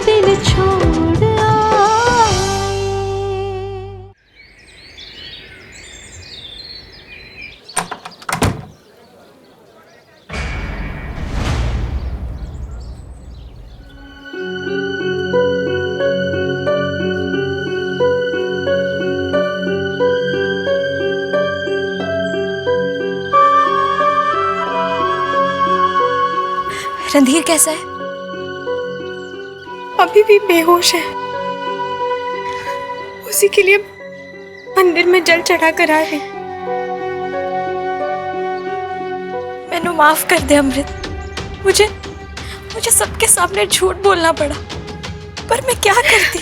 दिल छोड़ आए। रणधीर कैसा है? अभी भी बेहोश है। उसी के लिए मंदिर में जल चढ़ा कर आ रही। मैनू माफ कर दे अमृत। मुझे सबके सामने झूठ बोलना पड़ा, पर मैं क्या करती।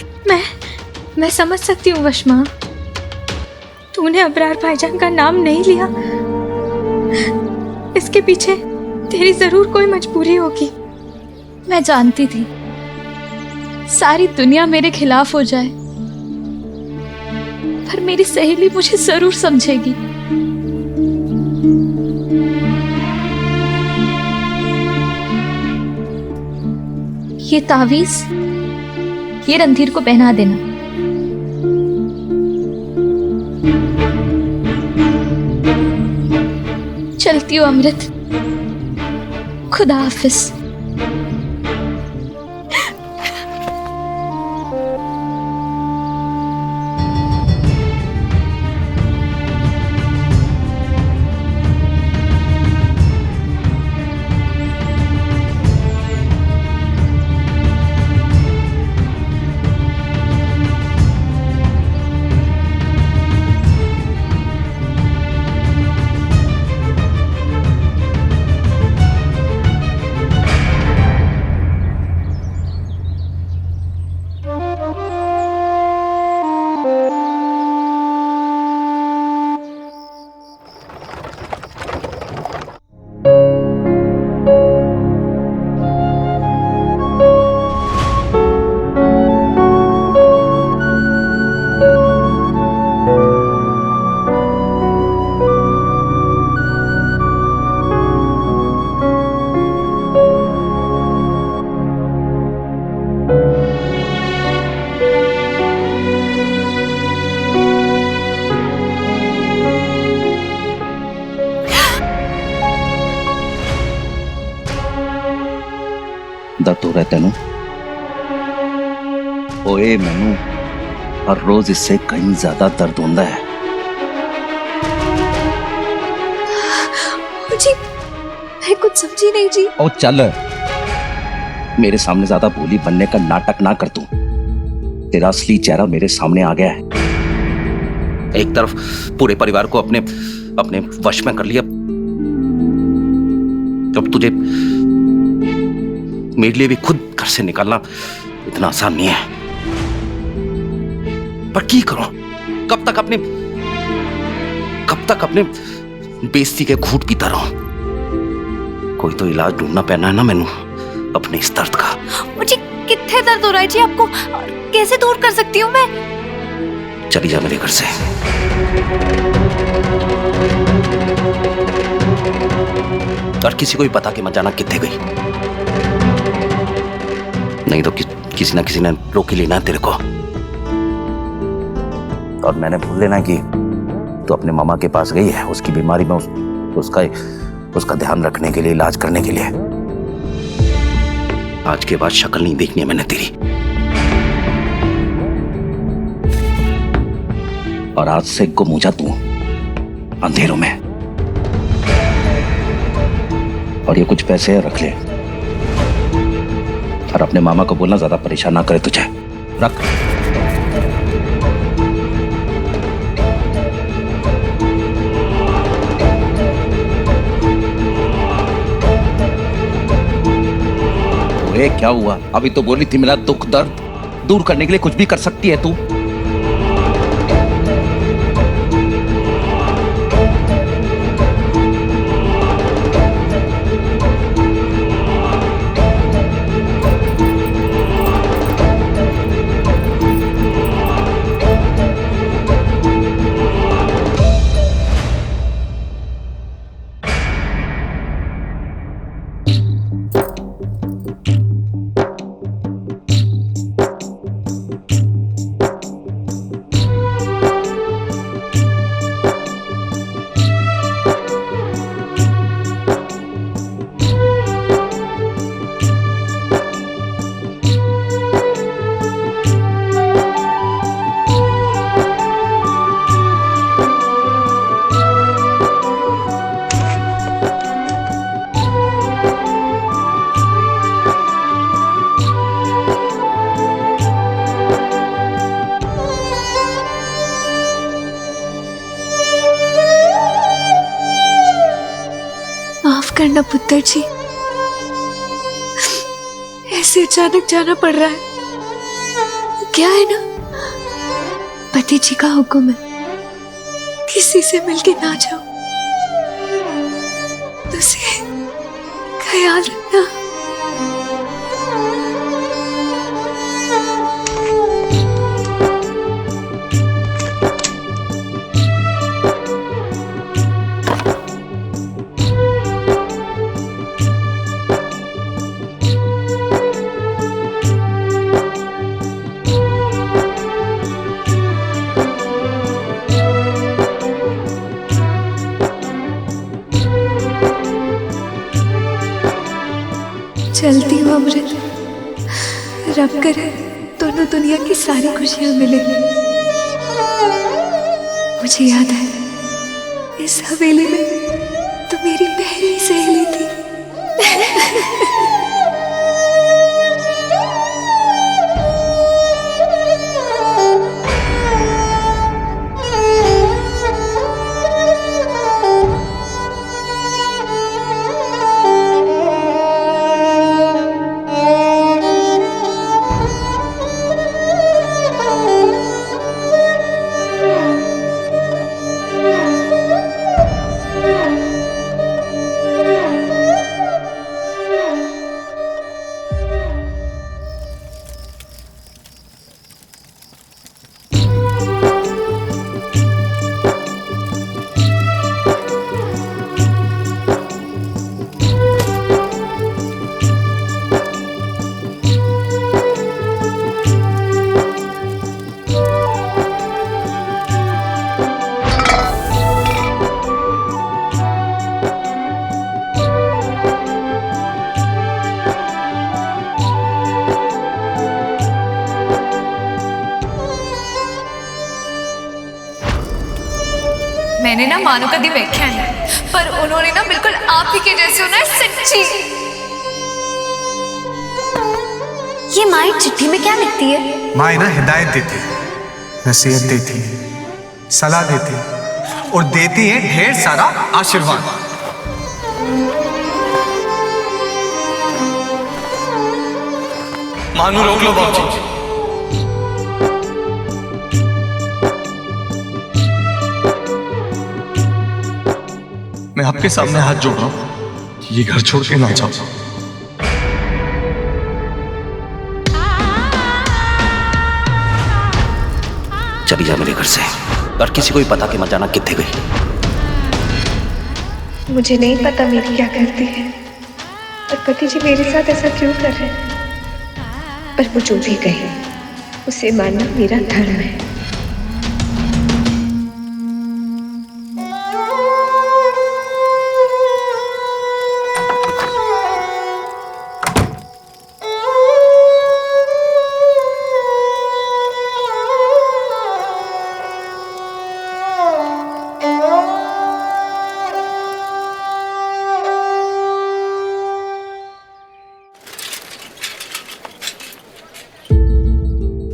मैं समझ सकती हूँ वशमा, तूने अबरार भाईजान का नाम नहीं लिया। इसके पीछे तेरी जरूर कोई मजबूरी होगी। मैं जानती थी सारी दुनिया मेरे खिलाफ हो जाए, पर मेरी सहेली मुझे जरूर समझेगी। ये तावीज ये रणधीर को पहना देना। चलती हूँ अमृत, खुदा हाफिज। दर्द हो रहा है तेनू? ओए मैनू हर रोज इससे कहीं ज्यादा दर्द होता है। जी मैं कुछ समझी नहीं जी। ओ चल, मेरे सामने ज्यादा भोली बनने का नाटक ना कर तू। तेरा असली चेहरा मेरे सामने आ गया है। एक तरफ पूरे परिवार को अपने अपने वश में कर लिया, अब तुझे मेरे लिए भी खुद घर से निकालना इतना आसान नहीं है। पर की करो, कब तक अपने बेइज्जती के घूंट पीता रहूं? कोई तो इलाज ढूंढना पैना है ना मैनू अपने इस दर्द का। मुझे कितने दर्द हो रहा है जी आपको, कैसे दूर कर सकती हूँ मैं? चली जा मेरे घर से। और किसी को भी बता के मत जाना कितने गई, नहीं तो किसी ना किसी ने रोक ही लेना है तेरे को। और मैंने भूल लेना कि तो अपने मामा के पास गई है उसकी बीमारी में उसका ध्यान रखने के लिए, इलाज करने के लिए। आज के बाद शक्ल नहीं देखनी है मैंने तेरी। और आज से गुम हो जा तू अंधेरों में। और ये कुछ पैसे रख ले, और अपने मामा को बोलना ज्यादा परेशान ना करे तुझे। रख। ओए क्या हुआ? अभी तो बोली थी मेरा दुख दर्द दूर करने के लिए कुछ भी कर सकती है तू। ना पुत्र जी, ऐसे अचानक जाना पड़ रहा है। क्या है ना, पति जी का हुक्म है, किसी से मिलके ना जाओ, तो उसे ख्याल रखना। चलती हूँ अमृत, रब करे दोनों दुनिया की सारी खुशियां मिले। मुझे याद है, इस हवेली में तो मेरी पहली सहेली थी। मैंने ना मानो कभी देखा है, पर उन्होंने ना बिल्कुल आप ही के जैसे होना है, सच्ची। ये माई चिट्ठी में क्या लिखती है? माँ ना हिदायत देती है, नसीहत देती है, सलाह देती है और देती है ढेर सारा आशीर्वाद। मानू रोक लो बाबूजी। मैं आपके सामने हाथ जोड़ रहा हूं, ये घर छोड़ के ना जाओ। चली जा मेरे घर से, और किसी को भी पता के मत जाना कितने गई। मुझे नहीं पता मेरी क्या करती है, और पति जी मेरे साथ ऐसा क्यों कर रहे हैं, पर वो जो भी कहे उसे मानना मेरा धर्म है।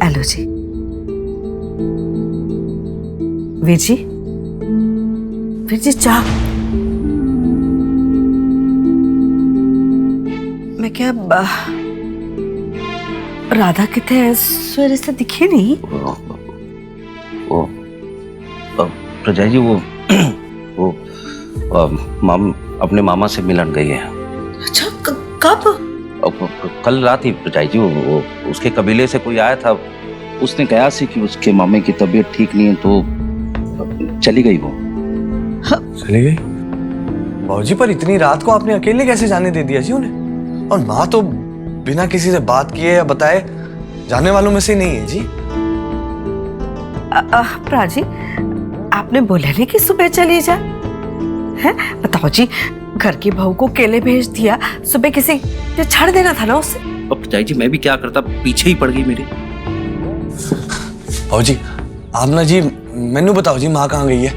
हेलो जी, वीर जी चाह। मैं क्या राधा कितने हैं, सवेरे से दिखे नहीं। वो प्रजा जी वो अपने मामा से मिलन गई है। अच्छा, कब? कल रात ही प्रजा जी, वो उसके कबीले से कोई आया था, उसने कहा सी कि उसके मामे की तबीयत ठीक नहीं है, तो चली गई वो। चली गई? बाबूजी, पर इतनी रात को आपने अकेले कैसे जाने दे दिया जी उन्हें? और माँ तो बिना किसी से बात किए या बताए जाने वालों में से नहीं है जी। प्राजी, आपने बोला नहीं कि सुबह चली जा? हैं? बताओ जी, घर की बहू को अकेले भेज दिया, सुबह किसी ने छाड़ देना था ना उसे। प्रजा जी मैं भी क्या करता, पीछे ही पड़ गई मेरे। बाबूजी, आप ना जी मैनू बताओ जी, माँ कहाँ गई है?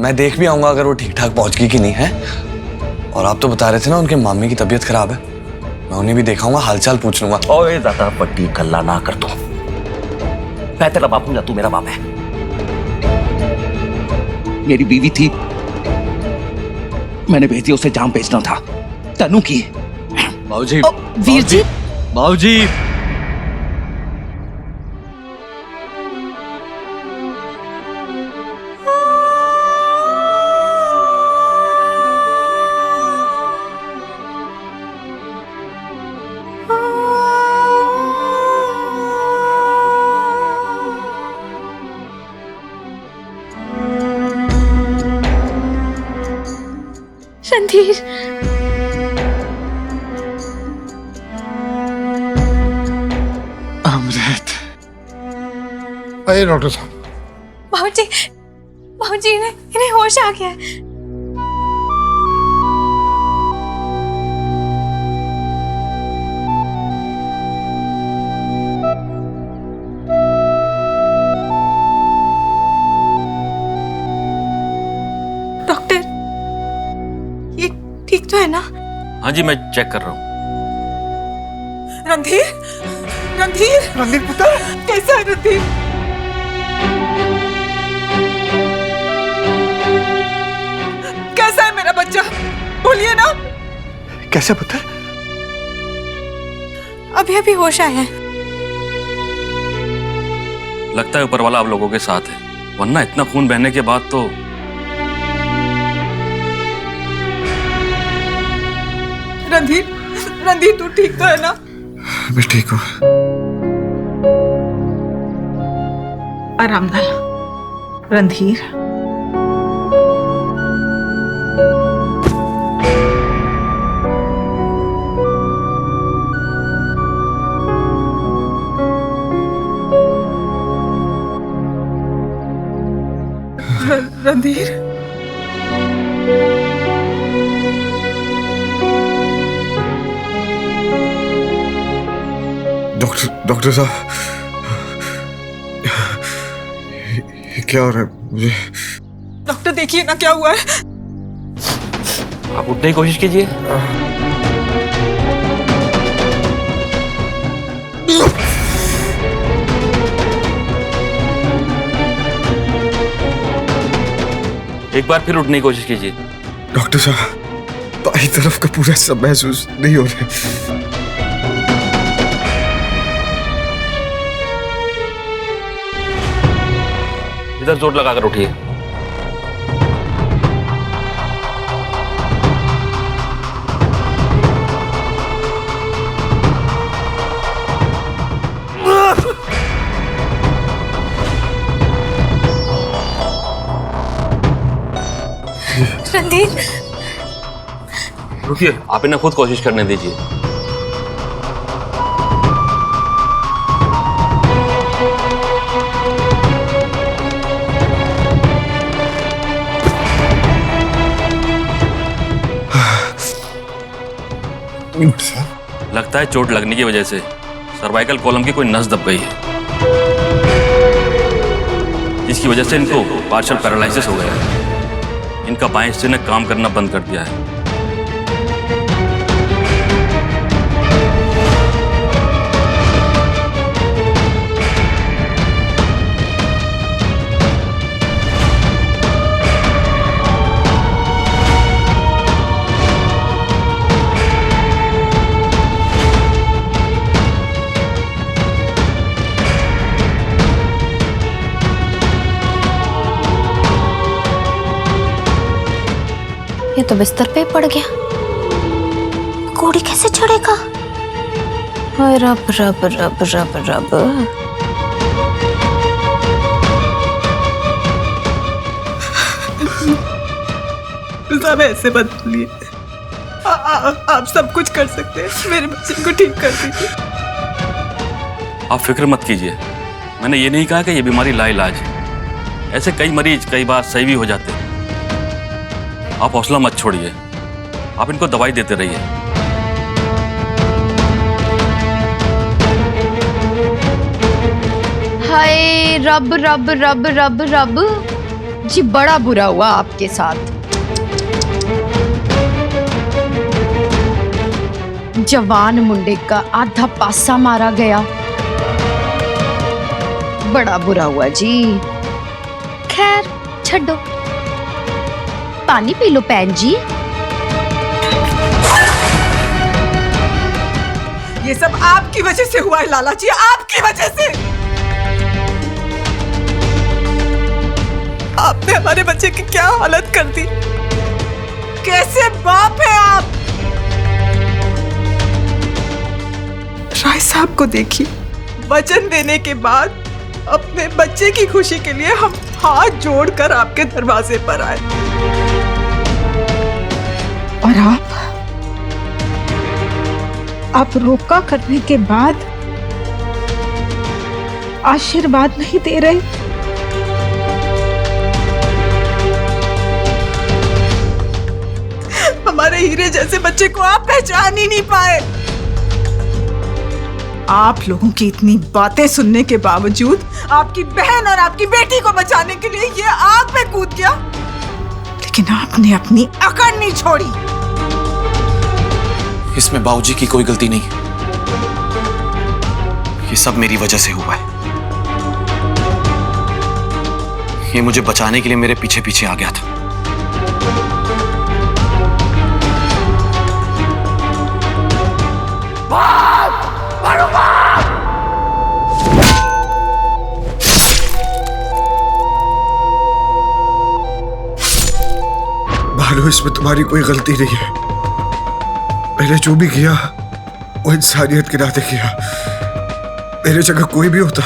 मैं देख भी आऊंगा अगर वो ठीक ठाक पहुंच गई कि नहीं है। और आप तो बता रहे थे ना उनके मामी की तबीयत खराब है, मैं उन्हें भी देखाऊंगा, हालचाल पूछ लूंगा। ओए ज्यादा बड्डी कल्ला ना कर तू, मैं तेरा बाप हूं या तू मेरा बाप है? मेरी बीवी थी, मैंने भेज दिया, उसे जाम भेजना था, तेनू की बाबूजी वीर जी बाबूजी रणधीर, अमृत। अरे डॉक्टर साहब, बाबूजी, बाबूजी इन्हें होश आ गया है। डॉक्टर, ये ठीक तो है ना? हाँ जी, मैं चेक कर रहा हूँ। रणधीर, रणधीर, रणधीर पुत्र, कैसा है रणधीर? कैसा है मेरा बच्चा? बोलिए ना। कैसे पुत्र? अभी अभी होश आया है। लगता है ऊपर वाला आप लोगों के साथ है, वरना इतना खून बहने के बाद तो। रणधीर, रणधीर तू ठीक तो है ना? मैं ठीक हूँ। आराम डाल। रणधीर, रणधीर, डॉक्टर साहब, ये क्या हो रहा है मुझे? डॉक्टर देखिए ना क्या हुआ है। आप उठने की कोशिश कीजिए। एक बार फिर उठने की कोशिश कीजिए। डॉक्टर साहब, बाई तरफ का पूरा सब महसूस नहीं हो रहा है। इधर जोर लगाकर उठिए। रणधीर, रुकिए, आप इन्हें खुद कोशिश करने दीजिए। लगता है चोट लगने की वजह से सर्वाइकल कॉलम की कोई नस दब गई है, जिसकी वजह से इनको पार्शियल पैरालिसिस हो गया है। इनका बाएं हिस्से ने काम करना बंद कर दिया है। ये तो बिस्तर पे ही पड़ गया। कोड़ी कैसे चढ़ेगा? ओए रब रब रब रब रब। सब ऐसे मत बोलिए। आप सब कुछ कर सकते हैं, मेरे बच्चे को ठीक कर दीजिए। आप फिक्र मत कीजिए, मैंने ये नहीं कहा कि ये बीमारी लाइलाज है। ऐसे कई मरीज कई बार सही भी हो जाते हैं। आप हौसला मत छोड़िए, आप इनको दवाई देते रहिए। हाय रब रब रब रब रब जी, बड़ा बुरा हुआ आपके साथ। जवान मुंडे का आधा पासा मारा गया, बड़ा बुरा हुआ जी। खैर छड्डो। पानी पी लो पैन जी। ये सब आपकी वजह से हुआ है लाला जी, आपकी वजह से। आपने हमारे बच्चे की क्या हालत कर दी। कैसे बाप है आप। राय साहब को देखिए, वचन देने के बाद अपने बच्चे की खुशी के लिए हम हाथ जोड़कर आपके दरवाजे पर आए, और आप रोका करने के बाद आशीर्वाद नहीं दे रहे। हमारे हीरे जैसे बच्चे को आप पहचान ही नहीं पाए। आप लोगों की इतनी बातें सुनने के बावजूद आपकी बहन और आपकी बेटी को बचाने के लिए ये आग में कूद गया, लेकिन आपने अपनी अकड़ नहीं छोड़ी। इसमें बाबूजी की कोई गलती नहीं, ये सब मेरी वजह से हुआ है। ये मुझे बचाने के लिए मेरे पीछे पीछे आ गया था। भालू, इसमें तुम्हारी कोई गलती नहीं है। मैंने जो भी किया वो इंसानियत के नाते किया। मेरे जगह कोई भी होता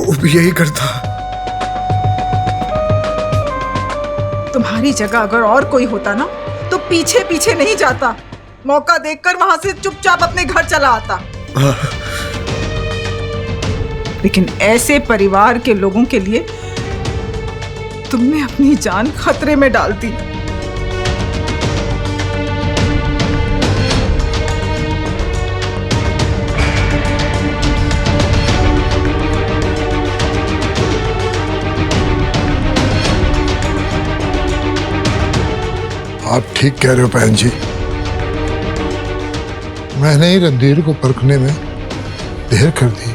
वो भी यही करता। तुम्हारी जगह अगर और कोई होता ना तो पीछे पीछे नहीं जाता, मौका देखकर वहां से चुपचाप अपने घर चला आता। लेकिन ऐसे परिवार के लोगों के लिए तुमने अपनी जान खतरे में डाल दी। आप ठीक कह रहे हो बहन जी। मैंने ही रणधीर को परखने में देर कर दी।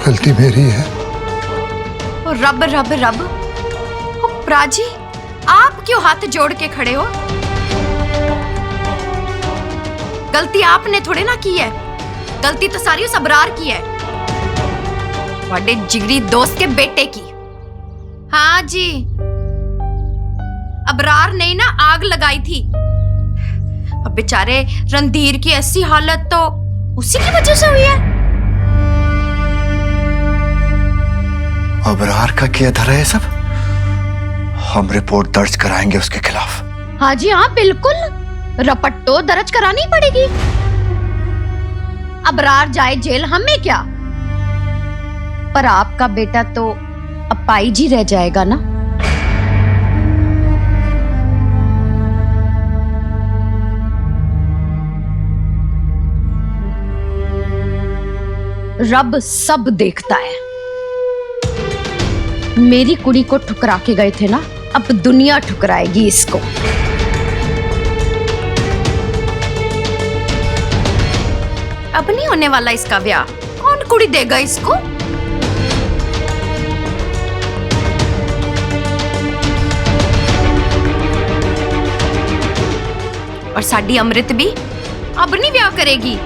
गलती मेरी है। रब रब रब। ओ प्राची, आप क्यों हाथ जोड़ के खड़े हो? गलती आपने थोड़े ना की है, गलती तो सारी उस अबरार की है, बड़े जिगरी दोस्त के बेटे की। हाँ जी, अबरार ने ना आग लगाई थी। अब बेचारे रणधीर की ऐसी हालत तो उसी की वजह से हुई है। अबरार का किया धरा है सब। हम रिपोर्ट दर्ज कराएंगे उसके खिलाफ। हाँ जी हाँ, बिल्कुल रपट तो दर्ज करानी पड़ेगी। अबरार जाए जेल, हमें क्या, पर आपका बेटा तो अपाहिज ही रह जाएगा ना। रब सब देखता है। मेरी कुड़ी को ठुकरा के गए थे ना, अब दुनिया ठुकराएगी इसको। अब नहीं होने वाला इसका ब्याह, कौन कुड़ी देगा इसको? और साडी अमृत भी अब नहीं ब्याह करेगी।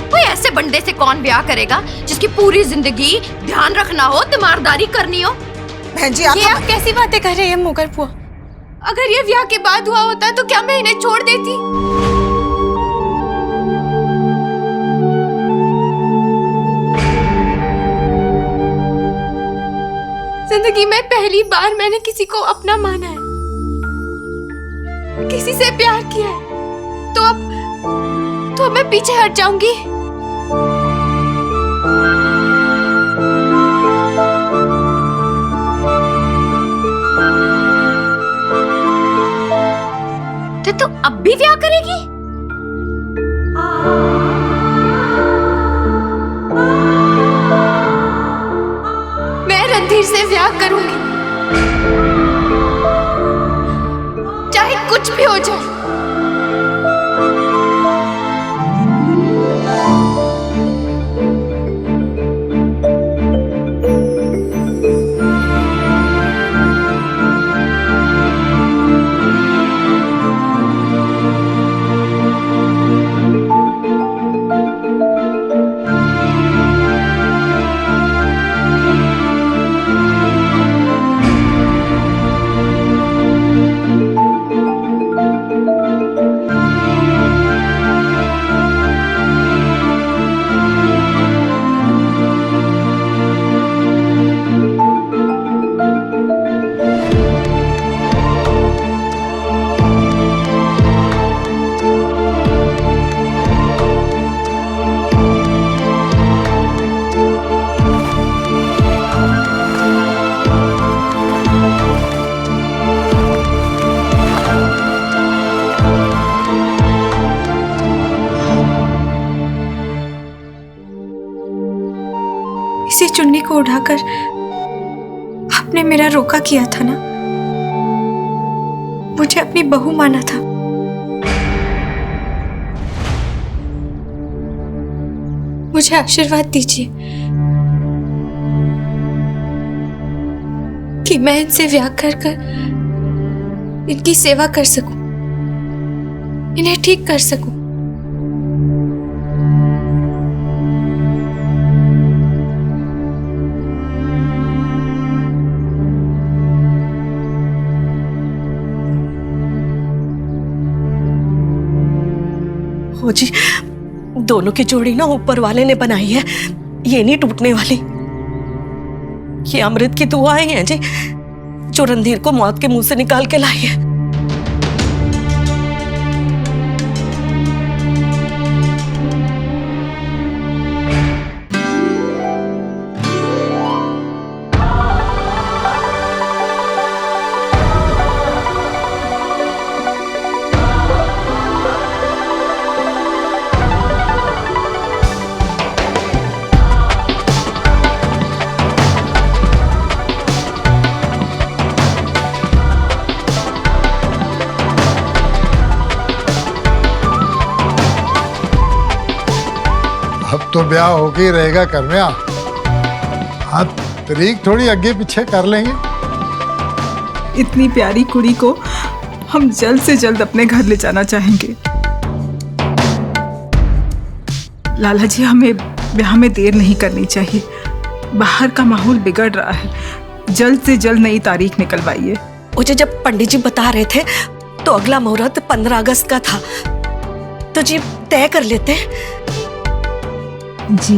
कोई ऐसे बंदे से कौन ब्याह करेगा जिसकी पूरी जिंदगी ध्यान रखना हो, तीमारदारी करनी हो। बहन जी, आप कैसी बातें कर रही है मोगर पुआ? अगर ये ब्याह के बाद हुआ होता तो क्या मैं इन्हें छोड़ देती? जिंदगी में पहली बार मैंने किसी को अपना माना है, किसी से प्यार किया है, तो अब मैं पीछे हट जाऊंगी। तो तू अब भी ब्याह करेगी? मैं रणधीर से ब्याह करूंगी, चाहे कुछ भी हो जाए। को उठाकर आपने मेरा रोका किया था ना, मुझे अपनी बहू माना था। मुझे आशीर्वाद दीजिए कि मैं इनसे ब्याह कर इनकी सेवा कर सकूं, इन्हें ठीक कर सकूं। हो जी, दोनों की जोड़ी ना ऊपर वाले ने बनाई है, ये नहीं टूटने वाली। ये अमृत की दुआएं हैं जी, जो रणधीर को मौत के मुंह से निकाल के लाई है। अब तो ब्याह होके ही रहेगा करमिया। हाँ, तारीख थोड़ी आगे पीछे कर लेंगे। इतनी प्यारी कुड़ी को हम जल्द से जल्द अपने घर ले जाना चाहेंगे। लाला जी, हमें ब्याह में देर नहीं करनी चाहिए। बाहर का माहौल बिगड़ रहा है। जल्द से जल्द नई तारीख निकलवाइए। मुझे जब पंडित जी बता रहे थे तो अगला मुहूर्त 15 अगस्त का था, तो जी तय कर लेते हैं। जी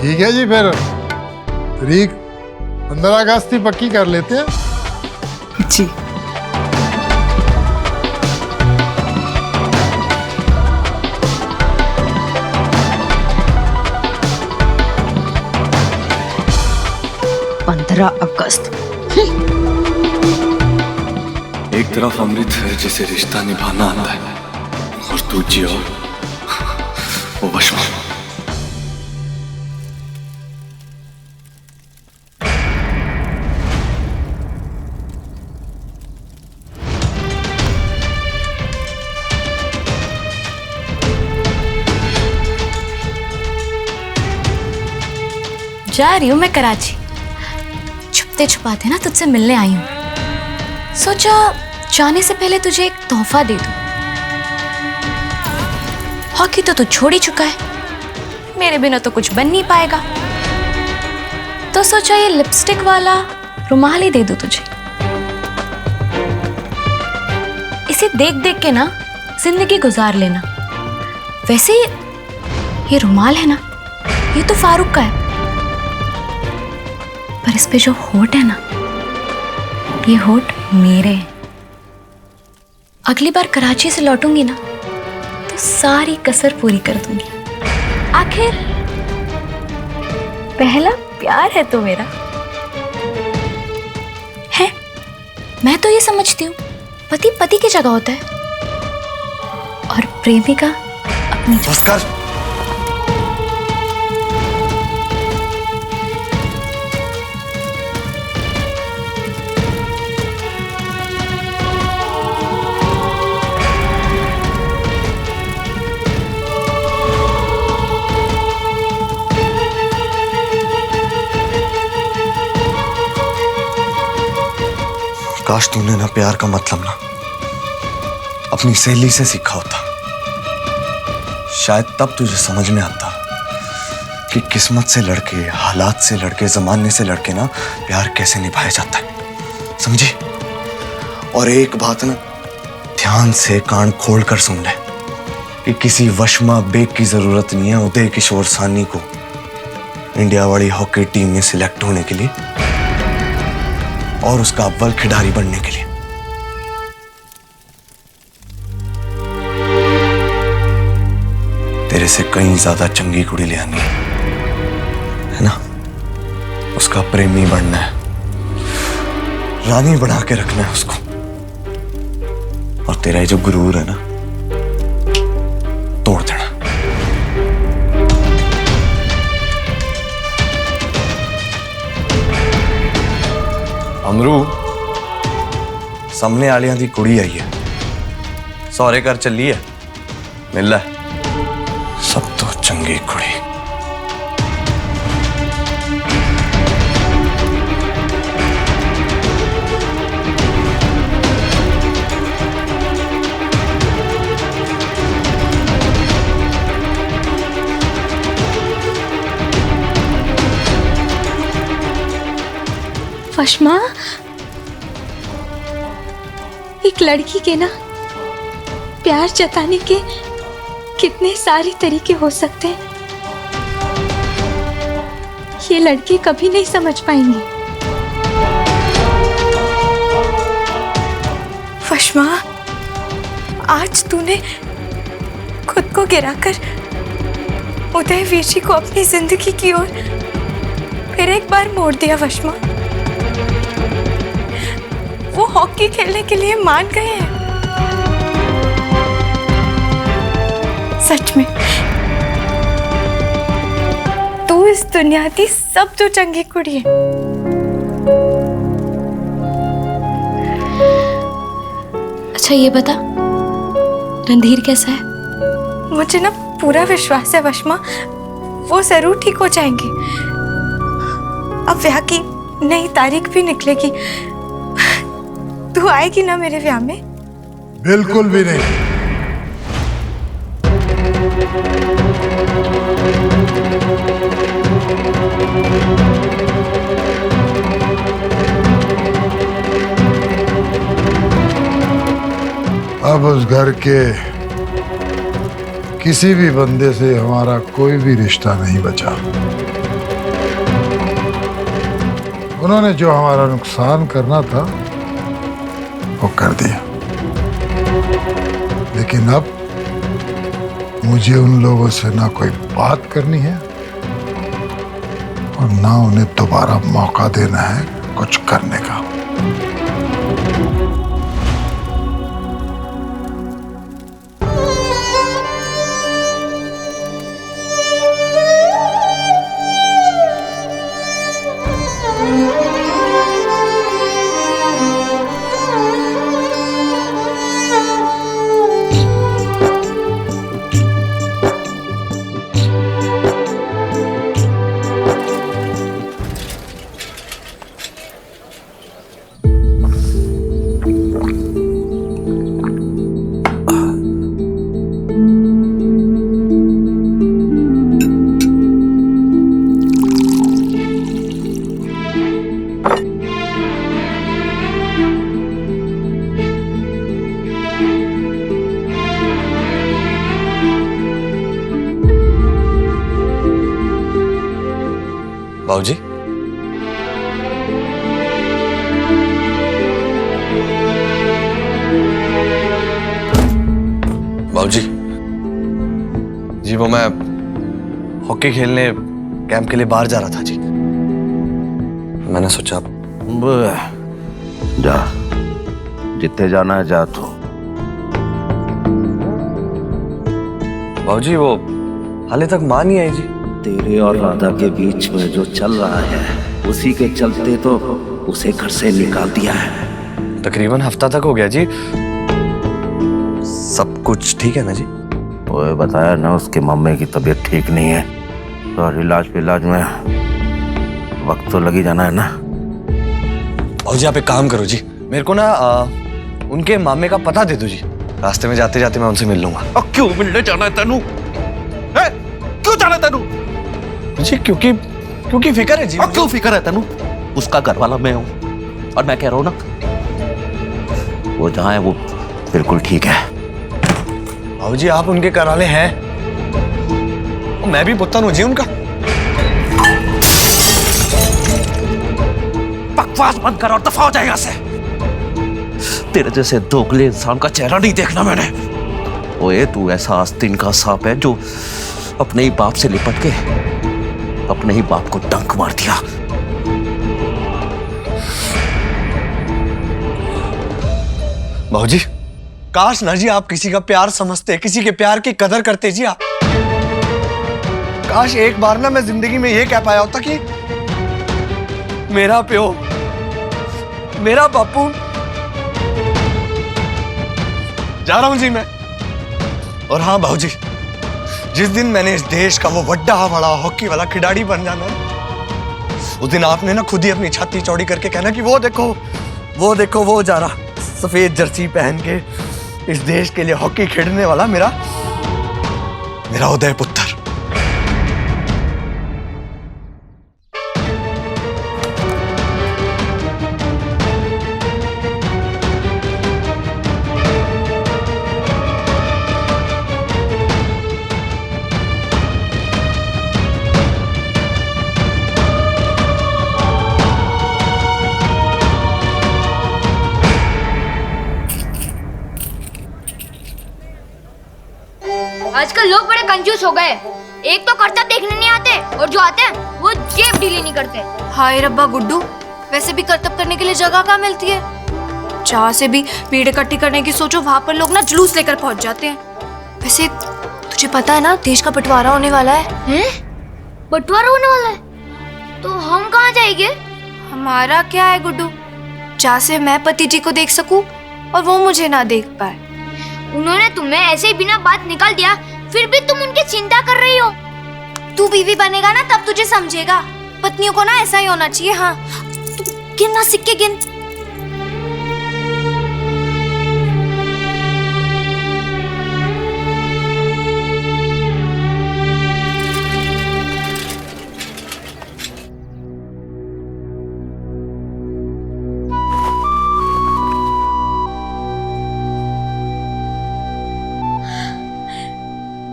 ठीक है जी, फिर तारीख 15 अगस्त ही पक्की कर लेते हैं। जी अगस्त। एक तरफ अमृत है जिसे रिश्ता निभाना आता है, और दूसरी ओर वो वशमा। जा रही हूँ मैं कराची। छुपते छुपाते ना तुझसे मिलने आई हूँ। सोचा जाने से पहले तुझे एक तोहफा दे दूं। हॉकी तो तू छोड़ ही चुका है, मेरे बिना तो कुछ बन नहीं पाएगा, तो सोचा ये लिपस्टिक वाला रुमाल ही दे दूं तुझे। इसे देख देख के ना जिंदगी गुजार लेना। वैसे ये रुमाल है ना, ये तो फारूक का है, पर इस पे जो होठ है ना, ये होठ मेरे हैं। अगली बार कराची से लौटूंगी ना तो सारी कसर पूरी कर दूंगी। आखिर पहला प्यार है तो मेरा है। मैं तो ये समझती हूँ पति पति की जगह होता है और प्रेमिका अपनी जगह। काश तूने ना प्यार का मतलब ना अपनी सहेली से सीखा होता, शायद तब तुझे समझ में आता कि किस्मत से लड़के, हालात से लड़के, जमाने से लड़के ना प्यार कैसे निभाया जाता है, समझी? और एक बात ना ध्यान से कान खोल कर सुन ले कि किसी वशमा बेग की जरूरत नहीं है उदय किशोर सानी को इंडिया वाली हॉकी टीम में सिलेक्ट होने के लिए और उसका अव्वल खिलाड़ी बनने के लिए। तेरे से कहीं ज्यादा चंगी कुड़ी ले आनी है ना, उसका प्रेमी बनना है, रानी बना के रखना है उसको। और तेरा ये जो गुरूर है ना, तोड़ देना। अमरू सामने आलियां दी कुड़ी आई है, सौरे घर चली है, मिल लै सब तो चंगी कुड़ी। फश्मा, एक लड़की के ना प्यार जताने के कितने सारे तरीके हो सकते हैं, ये लड़की कभी नहीं समझ पाएंगी। फश्मा, आज तूने खुद को गिराकर उदय वीर जी को अपनी जिंदगी की ओर फिर एक बार मोड़ दिया। फश्मा, वो हॉकी खेलने के लिए मान गए हैं। सच में तू इस दुनिया की सब तो चंगी कुड़ी है। अच्छा ये बता, रणधीर कैसा है? मुझे ना पूरा विश्वास है वशमा, वो जरूर ठीक हो जाएंगे। अब ब्याह की नई तारीख भी निकलेगी। तू आएगी ना मेरे ब्याह में? बिल्कुल भी नहीं। अब उस घर के किसी भी बंदे से हमारा कोई भी रिश्ता नहीं बचा। उन्होंने जो हमारा नुकसान करना था वो कर दिया, लेकिन अब मुझे उन लोगों से ना कोई बात करनी है और ना उन्हें दोबारा मौका देना है कुछ करने का। बाबूजी, बाबूजी जी, वो मैं हॉकी खेलने कैंप के लिए बाहर जा रहा था जी। मैंने सोचा जा, जितने जाना है जा तू। बाबूजी वो हाले तक मां नहीं आई जी। तेरे और राधा के बीच में जो चल रहा है उसी के चलते तो उसे घर से निकाल दिया है। तकरीबन हफ्ता तक हो गया जी। सब कुछ ठीक है ना जी? वो बताया ना, उसके मम्मी की तबीयत ठीक नहीं है, तो इलाज में वक्त तो लगी जाना है ना। बाबूजी आप एक काम करो जी, मेरे को ना उनके मामे का पता दे दो जी, रास्ते में जाते जाते मैं उनसे मिल लूंगा। और क्यों मिलने जाना है तेनू? क्यों जाना है तेनू? जी क्योंकि फिक्र है जी। और क्यों फिक्र है तेनू? उसका घर वाला मैं हूं और मैं कह रहा हूं ना, वो जहां है वो बिल्कुल ठीक है। बाबूजी आप उनके घर वाले हैं, मैं भी पुत्र हूं जी उनका। बकवास बंद कर और दफा हो जाए यहां से। तेरे जैसे दोगले इंसान का चेहरा नहीं देखना मैंने। ओए तू ऐसा आस्तीन का सांप है जो अपने ही बाप से लिपट के अपने ही बाप को डंक मार दिया। बाबूजी काश ना जी आप किसी का प्यार समझते, किसी के प्यार की कदर करते जी आप। काश एक बार ना मैं जिंदगी में ये कह पाया होता कि मेरा प्यो मेरा बापू। जा रहा हूं जी मैं। और हाँ बाबूजी, जिस दिन मैंने इस देश का वो बड़ा बड़ा हॉकी वाला खिलाड़ी बन जाना है, उस दिन आपने ना खुद ही अपनी छाती चौड़ी करके कहना कि वो देखो वो जा रहा सफेद जर्सी पहन के इस देश के लिए हॉकी खेलने वाला मेरा उदय पुत्र। आजकल लोग बड़े कंजूस हो गए। एक तो करतब देखने नहीं आते और जो आते हैं वो जेब ढीली नहीं करते। हाय रब्बा गुड्डू, वैसे भी करतब करने के लिए जगह कहाँ मिलती है। जहाँ से भी भीड़ इकट्ठी करने की सोचो वहां पर लोग ना जुलूस लेकर पहुंच जाते हैं। वैसे तुझे पता है ना देश का बंटवारा होने वाला है। बंटवारा होने वाला है तो हम कहाँ जाएंगे? हमारा क्या है गुड्डू, जहाँ से मैं पति जी को देख सकूं और वो मुझे ना देख पाए। उन्होंने तुम्हें ऐसे ही बिना बात निकाल दिया, फिर भी तुम उनकी चिंता कर रही हो। तू बीवी बनेगा ना तब तुझे समझेगा। पत्नियों को ना ऐसा ही होना चाहिए। हाँ तू गिन ना, सिक्के गिन।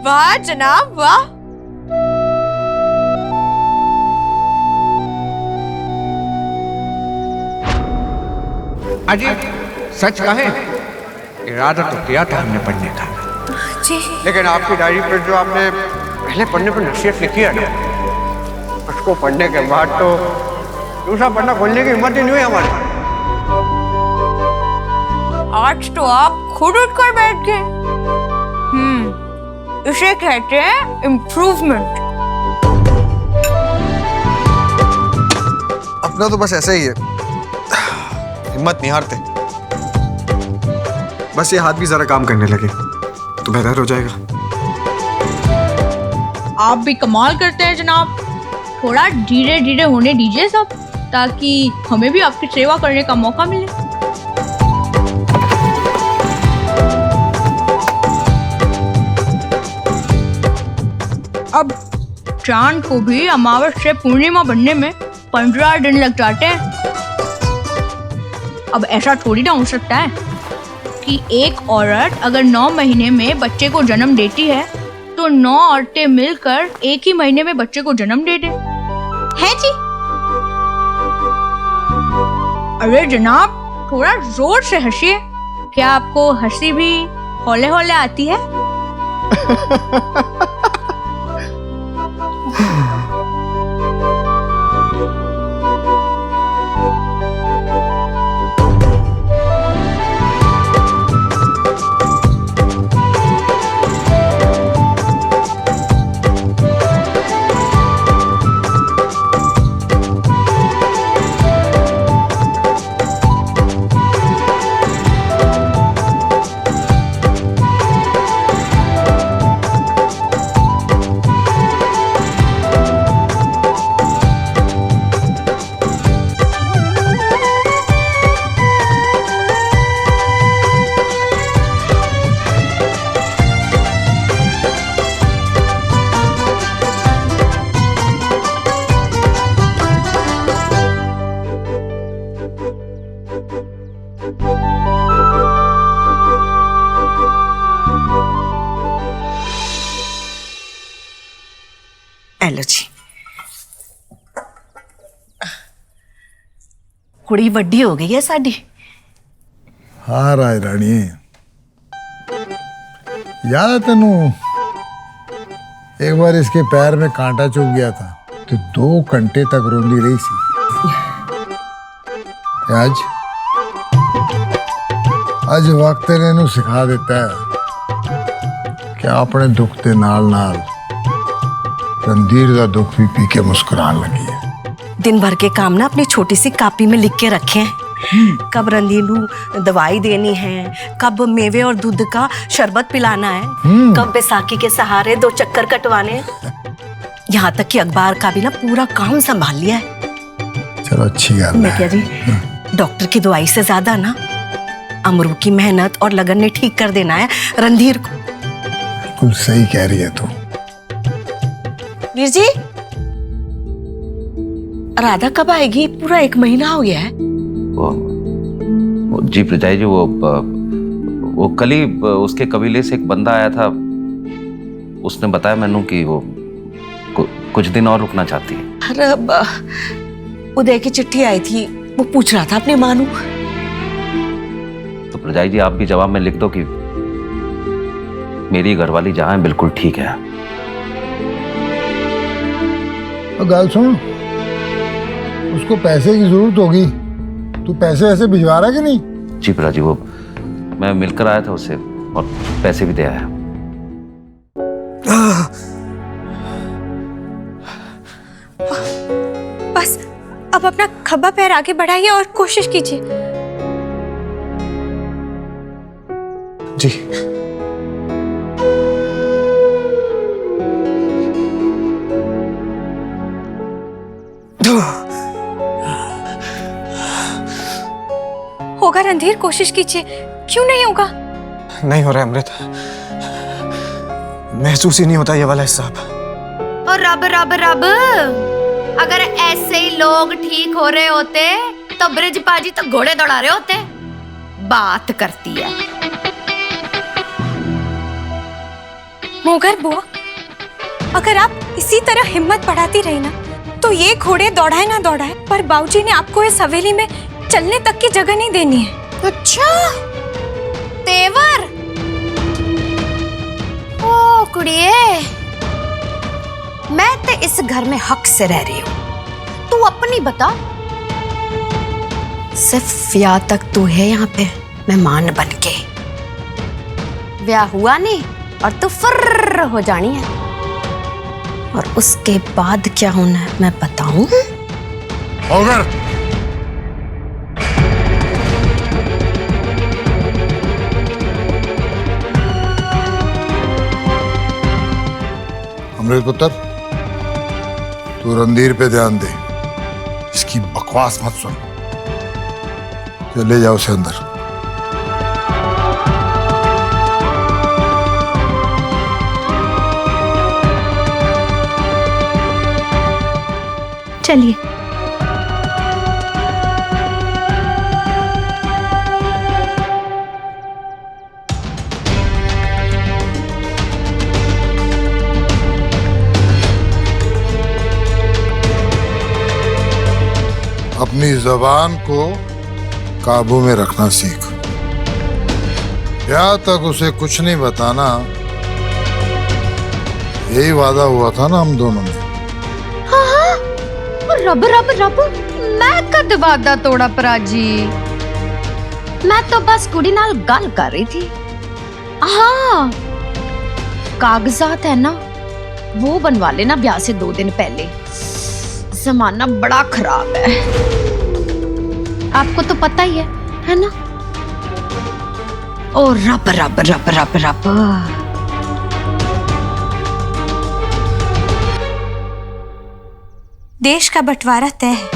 वाह जनाब वाह। अजी सच कहे, इरादा तो किया था हमने पढ़ने का जी, लेकिन आपकी डायरी पर जो आपने पहले पढ़ने पर नसीहत लिखी है ना, उसको पढ़ने के बाद तो दूसरा पढ़ना खोलने की हिम्मत ही नहीं हुई हमारी। आज तो आप खुद उठकर बैठ गए। इसे कहते हैं इम्प्रूवमेंट। अपना तो बस ऐसा ही है, हिम्मत नहीं हारते। बस ये हाथ भी जरा काम करने लगे तो बेहतर हो जाएगा। आप भी कमाल करते हैं जनाब। थोड़ा धीरे धीरे होने दीजिए सब, ताकि हमें भी आपकी सेवा करने का मौका मिले। अब चांद को भी अमावस से पूर्णिमा बनने में 15 दिन लग जाते हैं। अब ऐसा थोड़ी ना हो सकता है कि एक औरत अगर 9 महीने में बच्चे को जन्म देती है तो 9 औरतें मिलकर एक ही महीने में बच्चे को जन्म दे दे। है जी? अरे जनाब थोड़ा जोर से हंसिए। क्या आपको हंसी भी हौले हौले आती है? लो जी, कुड़ी वड्डी हो गई है साडी। हाँ राय रानी, याद है तेनू एक बार इसके पैर में कांटा चुभ गया था तो 2 घंटे तक रोंदी रही सी। आज वक्त ने इन्हू सिखा देता है कि अपने दुख के नाल नाल रणधीर का दुख भी पी के मुस्कुराने लगी है। दिन भर के काम ना अपनी छोटी सी कापी में लिख के रखे हैं, कब रणधीर नू दवाई देनी है, कब मेवे और दूध का शरबत पिलाना है, कब बैसाखी के सहारे 2 चक्कर कटवाने हैं। यहाँ तक कि अखबार का भी ना पूरा काम संभाल लिया है। चलो अच्छी बात है। क्या जी, डॉक्टर की दवाई से ज्यादा ना अमरू की मेहनत और लगन ने ठीक कर देना है रणधीर को। बिल्कुल सही कह रही है तू। वीर जी, राधा कब आएगी? पूरा 1 महीना हो गया है। जी प्रजाई जी, वो कल ही उसके कबीले से एक बंदा आया था। उसने बताया मैनू कि वो कुछ दिन और रुकना चाहती है। अरे उदय की चिट्ठी आई थी, वो पूछ रहा था अपने मानू। तो प्रजाई जी, आप भी जवाब में लिख दो कि मेरी घरवाली जहां है बिल्कुल ठीक है। गल सुन, उसको पैसे की जरूरत होगी, तू पैसे ऐसे भिजवा रहा है कि नहीं? जी प्रजा जी, वो मैं मिलकर आया था उससे और पैसे भी दे आया। बस अब अपना खब्बा पैर आगे बढ़ाइए और कोशिश कीजिए। जी होगा रणधीर, कोशिश कीजिए। क्यों नहीं होगा? नहीं हो रहा है अमृत, महसूस ही नहीं होता ये वाला हिस्सा। और रब रब रब, अगर ऐसे ही लोग ठीक हो रहे होते तो ब्रिज पाजी तो घोड़े दौड़ा रहे होते। बात करती है मोगर बुआ, अगर आप इसी तरह हिम्मत बढ़ाती रही ना तो ये घोड़े दौड़ाए ना दौड़ाए, पर बाबूजी ने आपको इस हवेली में चलने तक की जगह नहीं देनी है। अच्छा, तेवर। ओ कुड़िए, मैं तो इस घर में हक से रह रही हूँ, तू अपनी बता। सिर्फ या तक तू है यहाँ पे मेहमान बन के, ब्याह हुआ नहीं और तू फर्र हो जानी है, और उसके बाद क्या होना है मैं बताऊं? अमृत पुत्र, तू रणधीर पे ध्यान दे, इसकी बकवास मत सुन। चले जाओ उसे अंदर। चलिए। अपनी जबान को काबू में रखना सीख। यहाँ तक उसे कुछ नहीं बताना, यही वादा हुआ था ना हम दोनों में। रब रब रब, मैं कद वादा तोड़ा पराजी? मैं तो बस कुड़ी नाल गल कर रही थी। हाँ, कागजात है ना, वो बनवा लेना ब्याह से 2 दिन पहले। जमाना बड़ा खराब है, आपको तो पता ही है ना? ओ रब रब रब रब रब। देश का बंटवारा तय है,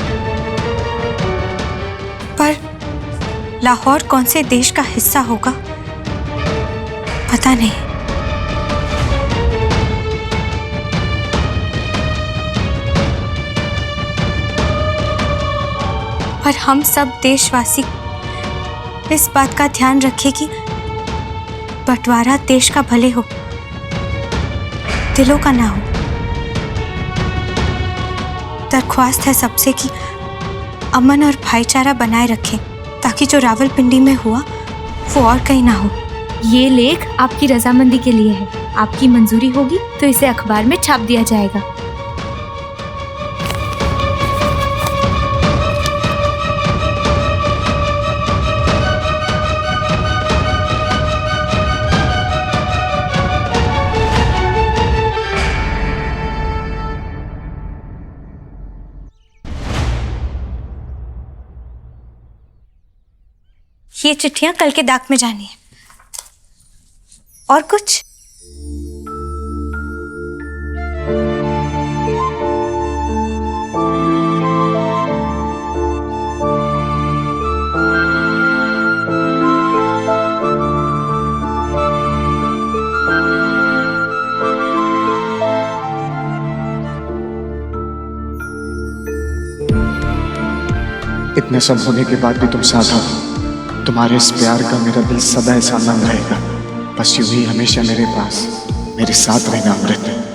पर लाहौर कौन से देश का हिस्सा होगा पता नहीं। पर हम सब देशवासी इस बात का ध्यान रखें कि बंटवारा देश का भले हो, दिलों का ना हो। दरख्वास्त है सबसे कि अमन और भाईचारा बनाए रखें, ताकि जो रावलपिंडी में हुआ वो और कहीं ना हो। ये लेख आपकी रजामंदी के लिए है। आपकी मंजूरी होगी तो इसे अखबार में छाप दिया जाएगा। ये चिट्ठियां कल के डाक में जानी है। और कुछ? इतने सब होने के बाद भी तुम साथ हो। तुम्हारे इस प्यार का मेरा दिल सदा ऐसा नम रहेगा। बस यूं ही हमेशा मेरे पास, मेरे साथ रहना अमृत।